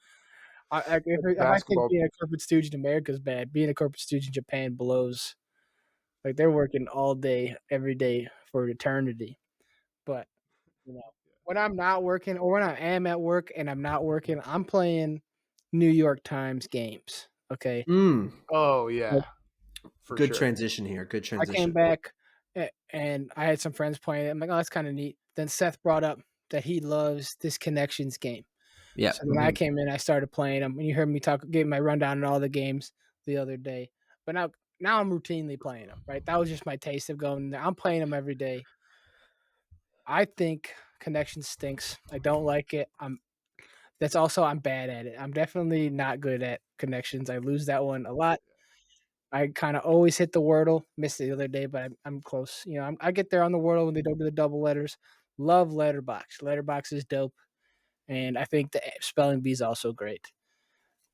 If I think Basketball. being a corporate stooge in America is bad, being a corporate stooge in Japan blows. Like they're working all day, every day for eternity. But when I'm not working, or when I am at work and I'm not working, I'm playing New York Times games. Okay, Oh yeah. For Good sure. transition here. Good I transition. came back and I had some friends playing it. I'm like, oh, that's kind of neat. Then Seth brought up that he loves this Connections game. Yeah. So then I came in, I started playing them. And you heard me give my rundown on all the games the other day. But now I'm routinely playing them, right? That was just my taste of going there. I'm playing them every day. I think Connections stinks. I don't like it. I'm bad at it. I'm definitely not good at Connections. I lose that one a lot. I kind of always hit the Wordle. Missed it the other day, but I'm close. I get there on the Wordle when they don't do the double letters. Love Letterbox. Letterbox is dope, and I think the spelling bee is also great.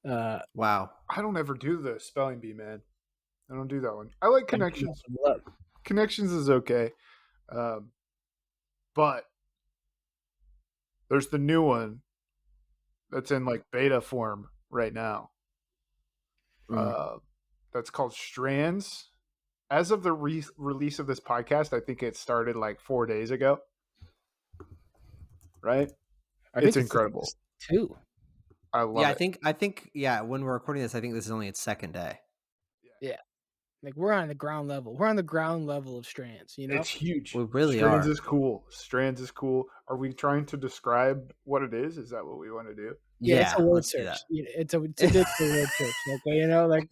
Wow. I don't ever do the spelling bee, man. I don't do that one. I like Connections. Connections is okay. But there's the new one that's in like beta form right now. That's called Strands. As of the release of this podcast, I think it started like 4 days ago. Right? It's incredible. Too. I love it. it. I think when we're recording this, I think this is only its second day. Yeah. Like we're on the ground level. We're on the ground level of Strands, It's huge. We really Strands are. is cool. Strands is cool. Are we trying to describe what it is? Is that what we want to do? Yeah, it's a word let's do search. that. It's a good word search. Okay, like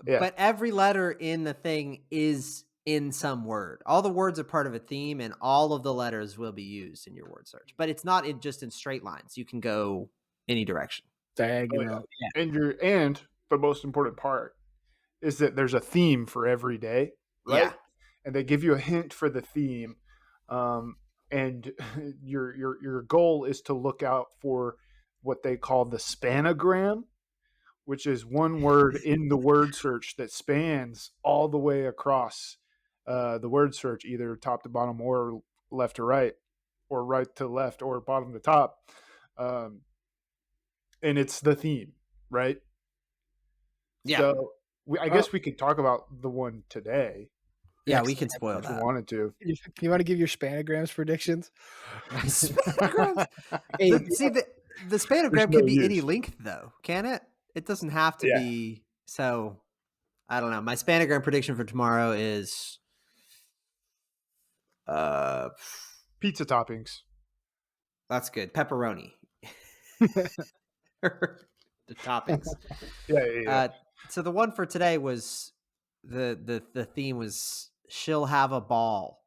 But every letter in the thing is in some word. All the words are part of a theme, and all of the letters will be used in your word search. But it's not just in straight lines. You can go any direction. Oh yeah, Diagonal. Yeah. and the most important part is that there's a theme for every day, right? Yeah. And they give you a hint for the theme, um, and your goal is to look out for what they call the spanogram, which is one word in the word search that spans all the way across the word search, either top to bottom or left to right, or right to left, or bottom to top. Um, and it's the theme, right? Yeah. So I Oh, guess we could talk about the one today Yeah, we excellent. can spoil if we that. wanted to. You want to give your spanograms predictions? Spanograms. Hey, The There's spanogram no can be any use. length, though, can it? It doesn't have to Yeah, be. So I don't know. My spanogram prediction for tomorrow is uh pizza toppings. that's good. Pepperoni. The toppings. Yeah, yeah, yeah. Uh so the one for today was the theme was she'll have a ball,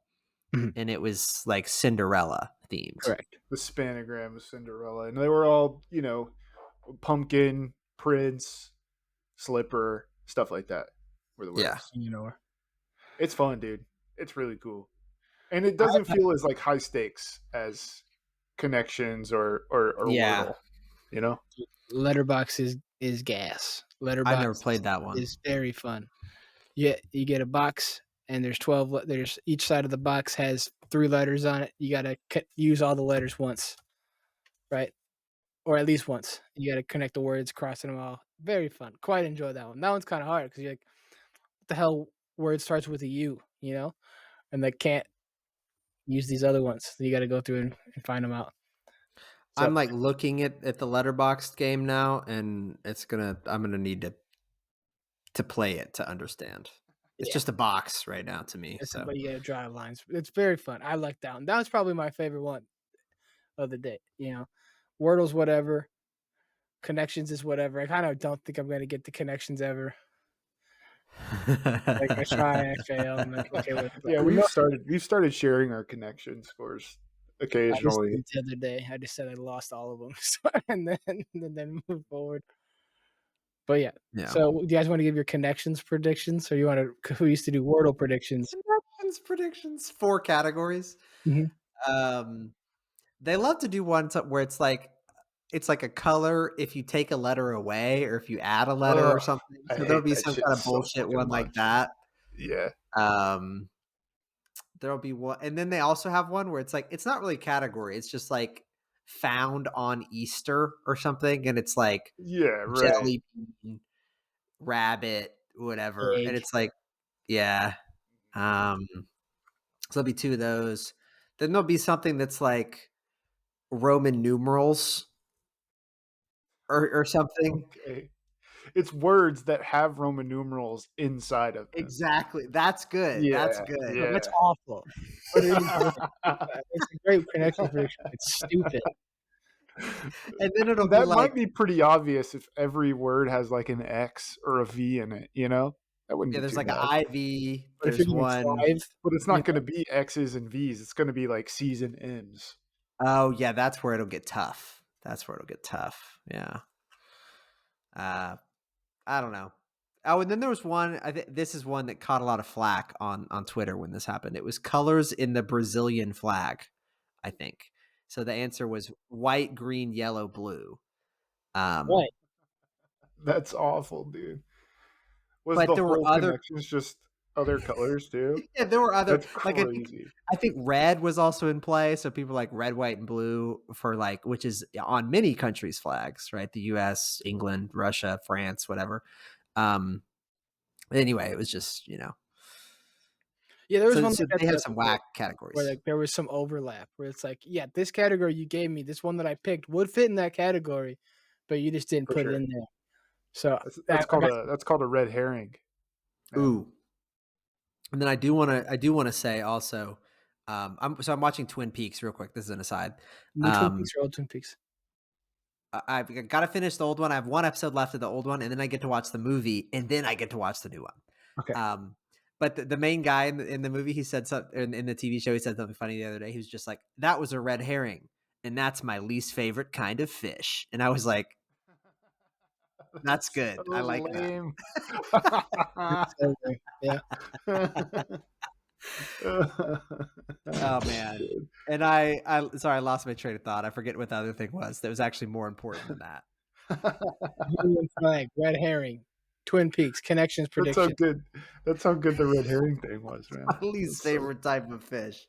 Mhm. and it was like Cinderella themed. Correct. The spanogram of Cinderella, and they were all pumpkin, prince, slipper, stuff like that. Were the Yeah. words. You know, It's fun, dude. It's really cool, and it I doesn't like feel as like high stakes as connections or Yeah. Wordle. You know? Letterbox is gas. I've never Letterbox played that one. is very fun. You get a box and there's 12 there's each side of the box has 3 letters on it. You got to use all the letters once, right? Or at least once. You got to connect the words, crossing them all. Very fun. Quite enjoy that one. That one's kind of hard cuz you're like what the hell word starts with a U, you know? And they can't use these other ones. So you got to go through and find them out. So, I'm like looking at the letterboxed game now, and I'm gonna need to play it to understand. It's yeah. just a box right now to me. So But you got to draw lines. It's very fun. I like that one. That was probably my favorite one of the day, you know. Wordle's whatever. Connections is whatever. I kind of don't think I'm gonna get the connections ever. Like I try, I fail. I'm like, okay, whatever. Yeah, You know, we've started sharing our connection scores I just occasionally. did the other day. I just said I lost all of them, so, and then move forward. But yeah. yeah. So, do you guys want to give your connections predictions, or you want to? Who used to do Wordle predictions? Predictions 4 categories. Mhm. Um, they love to do one where it's like a color if you take a letter away or if you add a letter or Ugh, something. I So there'll hate be that some shit kind of so bullshit fucking one like much. that. Yeah. Um, there'll be one, and then they also have one where it's like it's not really category. It's just like found on Easter or something, and it's like Yeah, right. jelly bean, rabbit, whatever, and Egg. it's like yeah. So there'll be 2 of those. Then there'll be something that's like Roman numerals or something. Okay. It's words that have Roman numerals inside of them. Exactly. That's good. That's Yeah, good. No, that's yeah. awful. What are you doing? It's a great connection prediction. It's stupid. And then it'll be That like might be pretty obvious if every word has like an X or a V in it, you know? That wouldn't yeah, be there's too like bad. an IV, But if you're there's doing one 5, But it's you not going to be X's and V's. It's going to be like C's and M's. oh, yeah, that's where it'll get tough. That's where it'll get tough. Yeah. Uh, I don't know. Oh, and then there was one. I think this is one that caught a lot of flack on Twitter when this happened. It was colors in the Brazilian flag, I think. So the answer was white, green, yellow, blue. Right. That's awful, dude. Was But the there were whole other. connections just other colors too? Yeah, there were other That's like crazy. I think red was also in play. So people like red, white, and blue for like which is on many countries' flags, right? The US, England, Russia, France, whatever. Um anyway, it was just, Yeah, there was so one like that they the have other some day whack where, categories. like, there was some overlap where it's like, yeah, this category you gave me, this one that I picked would fit in that category, but you just didn't For put it sure. in there. So That's called a red herring. Man. Ooh. And then I do want to say also I'm watching Twin Peaks real quick. This is an aside. New Twin Um Peaks or old Twin Peaks? I've got to finish the old one. I have one episode left of the old one, and then I get to watch the movie, and then I get to watch the new one. Okay. Um, But the main guy in the movie, he said something in the TV show. He said something funny the other day. He was just like, "That was a red herring, and that's my least favorite kind of fish." And I was like, "That's good. So I like lame. Yeah. Oh man!" And I sorry, I lost my train of thought. I forget what the other thing was. That was actually more important than that. Union flag, red herring, Twin Peaks, connections That's how prediction. good. That's how good the red herring thing was, man. My least That's so- favorite type of fish.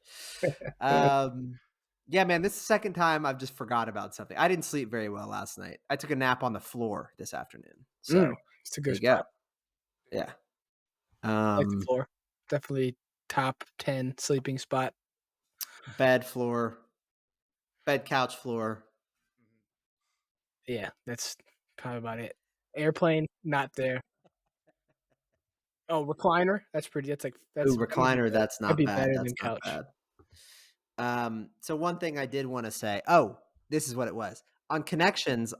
Yeah, man, this is the second time I've just forgot about something. I didn't sleep very well last night. I took a nap on the floor this afternoon. So It's a there good you go. spot. Yeah. I like the floor. Definitely top 10 sleeping spot. Bed, floor, bed, couch, floor. Yeah, that's kind of about it. Airplane, not there. Oh, recliner. That's pretty. That's Ooh, recliner, that's that'd not be bad. better That's than not couch. bad. So one thing I did want to say. Oh, this is what it was. On Connections,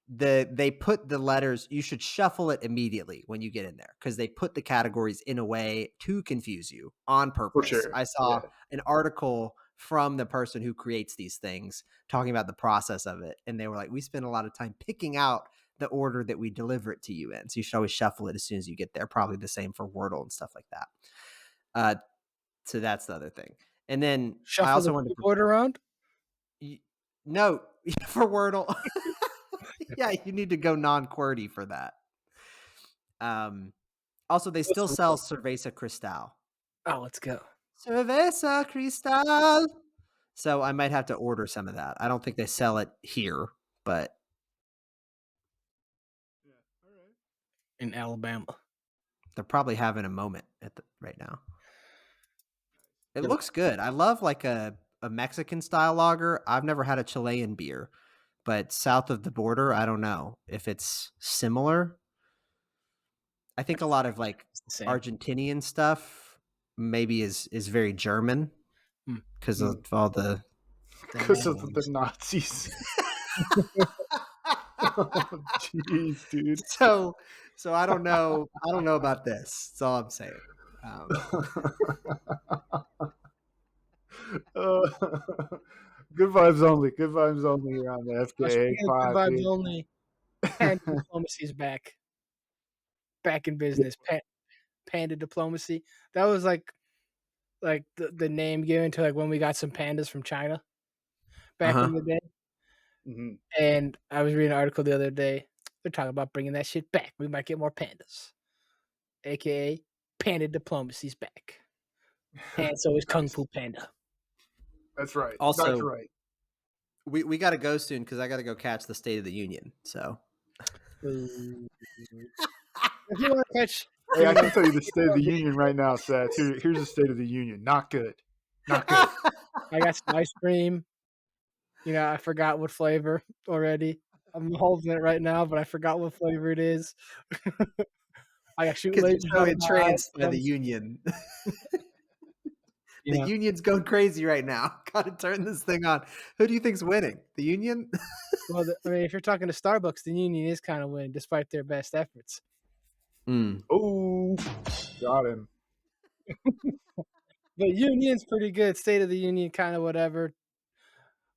they put the letters, you should shuffle it immediately when you get in there because they put the categories in a way to confuse you on purpose. sure, I saw yeah. an article from the person who creates these things talking about the process of it. And they were like, we spend a lot of time picking out the order that we deliver it to you in. So you should always shuffle it as soon as you get there. Probably the same for Wordle and stuff like that. So that's the other thing. And then I Shuffle also the wanted to keyboard around. no, for Wordle. Yeah, you need to go non-QWERTY for that. Also, they still sell Cervesa Cristal. Oh, let's go. Cervesa Cristal. So I might have to order some of that. I don't think they sell it here, but In Alabama. they're probably having a moment right now. It Yep. looks good. I love like a Mexican style lager. I've never had a Chilean beer, but south of the border, I don't know if it's similar. I think a lot of like It's the same. Argentinian stuff maybe is very German because of all the Because of the Nazis. Oh, jeez, dude. so I don't know about this. That's all I'm saying. Good vibes only. Good vibes only here on the FKA Speaking of pod. good vibes dude. only. Panda diplomacy is back. Back in business. Panda diplomacy. That was like the name given to like when we got some pandas from China back in the day. Mhm. And I was reading an article the other day. They're talking about bringing that shit back. We might get more pandas, aka panda diplomacy's back. And so is Kung Fu Panda. That's right. Also- That's right. We got to go soon because I got to go catch the State of the Union. So If you want to catch, Hey, I can tell you the State of the Union right now, Sats. Here's the State of the Union. Not good. Not good. I got some ice cream. You know, I forgot what flavor already. I'm holding it right now, but I forgot what flavor it is. I got shoot because lasers you're so out of my eyes. entranced by the Union. You The know, Union's going crazy right now. Got to turn this thing on. Who do you think's winning? The Union? well, I mean, if you're talking to Starbucks, the Union is kind of winning despite their best efforts. Oh, got him. The Union's pretty good. State of the Union, kind of whatever.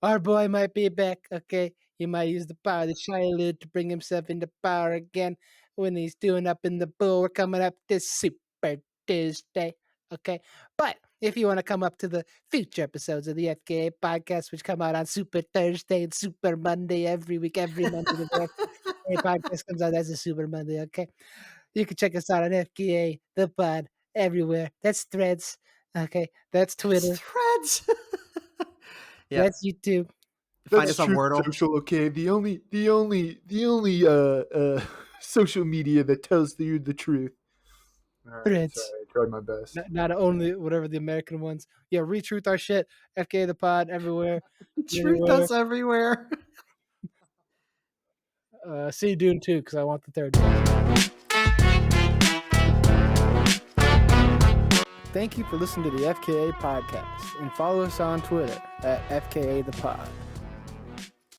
Our boy might be back, okay? He might use the power of the childhood to bring himself into power again when he's doing up in the bull. We're coming up this Super Tuesday, okay? But if you want to come up to the future episodes of the FKA podcast, which come out on Super Thursday and Super Monday every week, every Monday, the FKA podcast comes out as a Super Monday, okay? You can check us out on FKA, the pod, everywhere. That's Threads, okay? That's Twitter. Threads. Yeah. That's YouTube. Find That's us on Truth Wordle. Social, okay? The only social media that tells you the truth. All right, Threads. sorry, I tried my best. Not only whatever the American ones. Yeah, retruth our shit. FK the pod everywhere. Truth us everywhere. See Dune 2 because I want the third one. Thank you for listening to the FKA podcast and follow us on Twitter at FKA the pod.